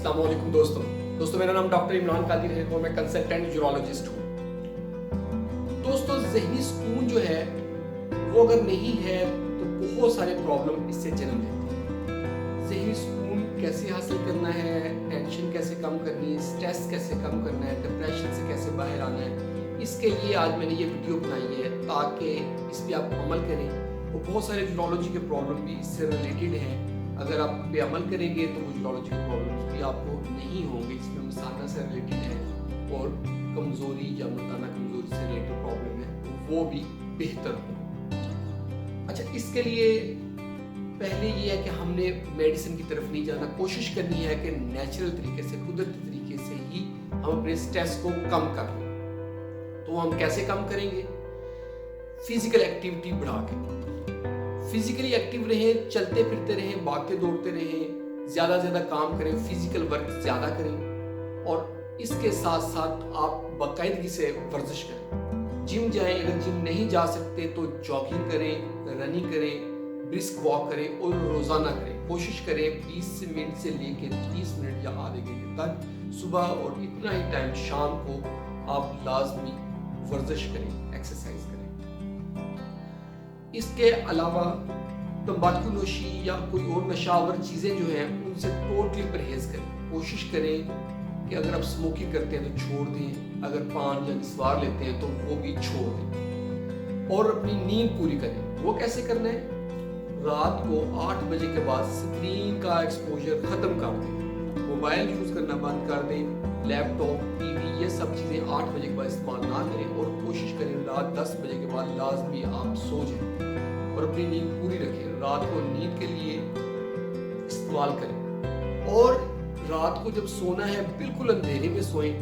अस्सलाम वालेकुम दोस्तों मेरा नाम डॉक्टर इमरान कादिर है और मैं कंसल्टेंट यूरोलॉजिस्ट हूँ। दोस्तों ज़हनी सुकून जो है वो अगर नहीं है तो बहुत सारे प्रॉब्लम इससे जन्म लेते हैं। ज़हनी सुकून कैसे हासिल करना है, टेंशन कैसे कम करनी है, स्ट्रेस कैसे कम करना है, डिप्रेशन से कैसे बाहर आना है, इसके लिए आज मैंने ये वीडियो बनाई है ताकि इस पर आप अमल करें। और बहुत सारे यूरोलॉजी के प्रॉब्लम भी इससे रिलेटेड हैं। अगर आप पे अमल करेंगे तो वो यूरोलॉजी के प्रॉब्लम्स भी आपको नहीं होंगे। इसमें मसाना से रिलेटेड है और कमज़ोरी या मताना कमज़ोरी से रिलेटेड प्रॉब्लम है वो भी बेहतर हो। अच्छा, इसके लिए पहले ये है कि हमने मेडिसिन की तरफ नहीं जाना, कोशिश करनी है कि नेचुरल तरीके से, कुदरती तरीके से ही हम अपने स्ट्रेस को कम कर लें। तो हम कैसे कम करेंगे? फिजिकल एक्टिविटी बढ़ा के, फिजिकली एक्टिव रहें, चलते फिरते रहें, भागते दौड़ते रहें, ज़्यादा से ज़्यादा काम करें, फिजिकल वर्क ज़्यादा करें और इसके साथ साथ आप बाकायदगी से वर्जिश करें। जिम जाएं, अगर जिम नहीं जा सकते तो जॉगिंग करें, रनिंग करें, ब्रिस्क वॉक करें और रोज़ाना करें। कोशिश करें 20 मिनट से लेकर 30 मिनट या आधे घंटे तक सुबह और इतना ही टाइम शाम को आप लाजमी वर्जिश करें, एक्सरसाइज करें। इसके अलावा तंबाकू नोशी या कोई और नशावर चीज़ें जो हैं उनसे टोटली परहेज करें। कोशिश करें कि अगर आप स्मोकिंग करते हैं तो छोड़ दें, अगर पान या निस्वार लेते हैं तो वो भी छोड़ दें और अपनी नींद पूरी करें। वो कैसे करना है? रात को 8 बजे के बाद स्क्रीन का एक्सपोजर ख़त्म कर दें, मोबाइल यूज़ करना बंद कर दें, लैपटॉप, टीवी ये सब चीज़ें 8 बजे के बाद इस्तेमाल ना करें और कोशिश करें रात 10 बजे के बाद लाजमी आप सो जाएं और अपनी नींद पूरी रखें। रात को नींद के लिए इस्तेमाल करें और रात को जब सोना है बिल्कुल अंधेरे में सोएं।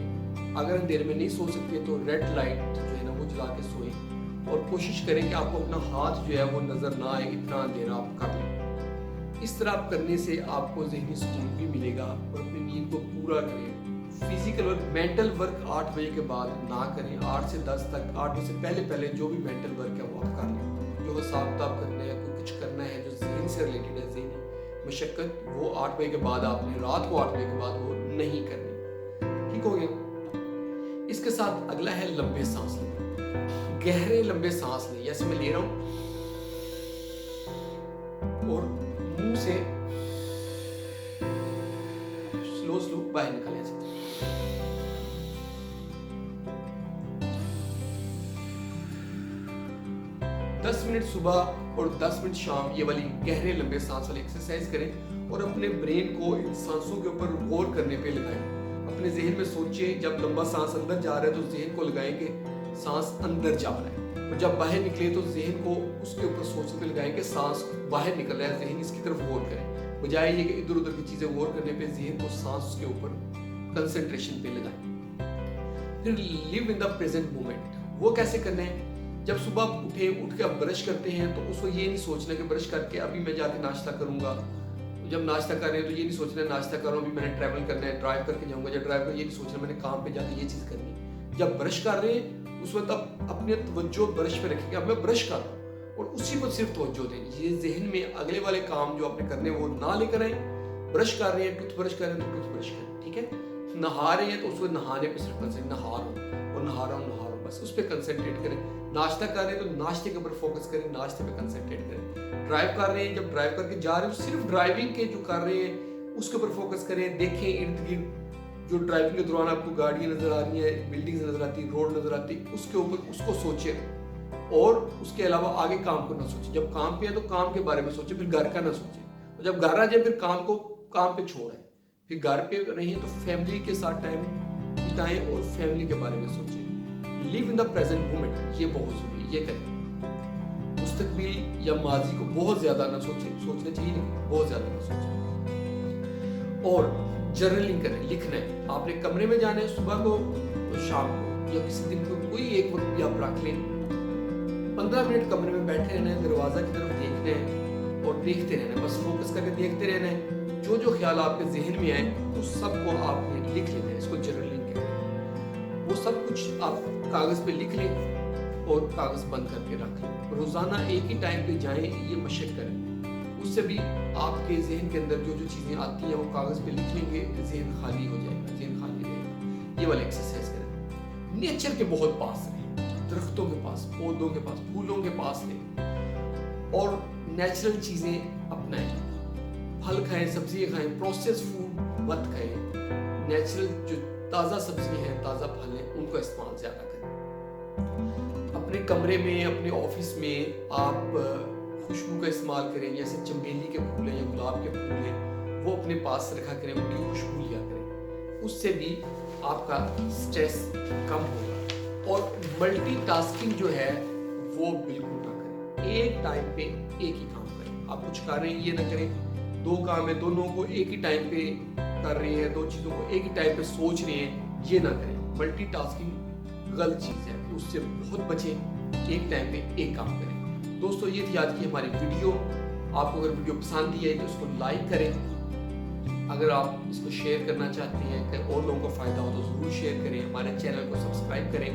अगर अंधेरे में नहीं सो सकते तो रेड लाइट जो है ना वो जला के सोएं और कोशिश करें कि आपको अपना हाथ जो है वो नज़र ना आए, इतना अंधेरा आप कर लें। इस तरह आप करने से आपको ज़हनी सुकून भी मिलेगा और अपनी नींद को पूरा करें। फिजिकल वर्क, मेंटल वर्क 8 बजे के बाद ना करें। 8 से 10 तक, 8 बजे से पहले जो भी मेंटल वर्क है वो आप कर लें। जो हिसाब किताब करना है, कोई कुछ करना है जो ज़हन से रिलेटेड है, ज़हनी मशक्क़त, वो 8 बजे के बाद आपने रात को 8 बजे के बाद वो नहीं करनी। ठीक हो गया? इसके साथ अगला है लंबे सांस लें, गहरे लंबे सांस लें। जैसे मैं ले रहा हूँ और मुंह से स्लो बाहर निकालें। 10 मिनट सुबह और 10 मिनट शाम ये वाली गहरे लंबे सांस वाली एक्सरसाइज करें और अपने ब्रेन को इन सांसों के ऊपर गौर करने पे लगाएं। अपने जहन में सोचें, जब लंबा सांस अंदर जा रहा है तो जहन को लगाएं कि सांस अंदर जा रहा है और जब बाहर निकले तो जहन को उसके ऊपर सोचने पे लगाएं कि सांस बाहर निकल रहा है। जहन इसकी तरफ गौर करें, बजाय ये कि इधर उधर की चीजें गौर करने पे जहन को सांस के ऊपर कंसंट्रेशन पे लगाएं। फिर live in the present moment. वो कैसे करना है? जब सुबह उठ के आप ब्रश करते हैं तो उसको ये नहीं सोचना कि ब्रश करके अभी मैं जाके नाश्ता करूंगा। जब नाश्ता कर रहे हैं तो ये नहीं सोचना नाश्ता कर रहा हूँ, अभी मैंने ट्रैवल करना है, ड्राइव करके जाऊंगा। जब ड्राइव कर ये नहीं सोचना मैंने काम पे जाके ये चीज़ करनी है। जब ब्रश कर रहे हैं उस वक्त आप अपने तवज्जो ब्रश पे रखेंगे, अब मैं ब्रश कर रहा हूँ और उसी पर सिर्फ तवज्जो दें। ये जहन में अगले वाले काम जो आपने करने वो ना लेकर आए। ब्रश कर रहे हैं, टूथ ब्रश कर रहे हैं तो टूथ ब्रश करें, ठीक है? नहा रहे हैं तो उसको नहाने पर सिर्फ कंसंट्रेट, नहा रहा हूँ और नहा रहा हूँ, बस उस पर कंसंट्रेट करें। नाश्ता कर रहे हैं तो नाश्ते के ऊपर फोकस करें, नाश्ते पे कंसंट्रेट करें। ड्राइव कर रहे हैं, जब ड्राइव करके जा रहे हैं तो सिर्फ ड्राइविंग के जो कर रहे हैं उसके ऊपर फोकस करें। देखें इर्द गिर्द जो ड्राइविंग के दौरान आपको गाड़ियाँ नजर आ रही हैं, बिल्डिंग्स नजर आती, रोड नजर आती, उसके ऊपर उसको सोचें और उसके अलावा आगे काम को ना सोचें। जब काम पे है तो काम के बारे में सोचें, फिर घर का ना सोचें। और जब घर आ जाए फिर काम को काम पे छोड़ें। फिर घर पे रहें तो फैमिली के साथ टाइम बिताएं और फैमिली के बारे में सोचें। Live in the present moment, ये बहुत जरूरी है, ये करें। मुस्तकबिल या माजी को बहुत ज्यादा ना सोचें, सोचना चाहिए लेकिन बहुत ज्यादा ना सोचें। और जर्नलिंग करें, लिखना है। आपने कमरे में जाना है सुबह को तो शाम को या किसी दिन को कोई एक वक्त भी आप रख लें। 15 मिनट कमरे में बैठे रहना है, दरवाजा की तरफ देखना है और देखते रहना है, बस फोकस करके देखते रहना है। जो ख्याल आपके जहन में आए उस सब को आपने लिख लेना है, इसको जर्नलिंग कहते हैं। वो सब कुछ आप कागज पे लिख लें और कागज बंद करके रख लें। रोजाना एक ही टाइम पे जाएं, ये मशक करें। اس سے بھی آپ کے ذہن کے اندر جو چیزیں آتی ہیں وہ کاغذ پہ لکھ لیں گے، ذہن خالی ہو جائے گا، ذہن خالی رہے گا۔ یہ والا ایکسرسائز کریں۔ نیچر کے بہت پاس رہیں، درختوں کے پاس، پودوں کے پاس، پھولوں کے پاس رہیں اور نیچرل چیزیں اپنائیں۔ پھل کھائیں، سبزی کھائیں، پروسیس فوڈ مت کھائیں۔ نیچرل جو تازہ سبزی ہیں، تازہ پھل ہیں، ان کو استعمال زیادہ کریں۔ اپنے کمرے میں، اپنے آفس میں آپ خوشبو کا استعمال کریں، جیسے چمیلی کے پھول ہیں یا گلاب کے پھول ہیں، وہ اپنے پاس رکھا کریں، ان کی خوشبو لیا کریں۔ اس سے بھی آپ کا سٹریس کم ہوگا۔ اور ملٹی ٹاسکنگ جو ہے وہ بالکل نہ کریں۔ ایک ٹائم پہ ایک ہی کام کریں۔ آپ کچھ کر رہے ہیں، یہ نہ کریں 2 کام ہیں، دونوں کو ایک ہی ٹائم پہ کر رہے ہیں، 2 چیزوں کو ایک ہی ٹائم پہ سوچ رہے ہیں، یہ نہ کریں۔ ملٹی ٹاسکنگ غلط چیز ہے، اس سے بہت بچیں، ایک ٹائم پہ ایک کام کریں۔ دوستو، یہ تھی آج کی ہماری ویڈیو۔ آپ کو اگر ویڈیو پسند آئی تو اس کو لائک کریں۔ اگر آپ اس کو شیئر کرنا چاہتے ہیں کہ اور لوگوں کو فائدہ ہو تو ضرور شیئر کریں۔ ہمارے چینل کو سبسکرائب کریں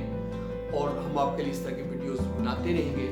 اور ہم آپ کے لیے اس طرح کی ویڈیوز بناتے رہیں گے۔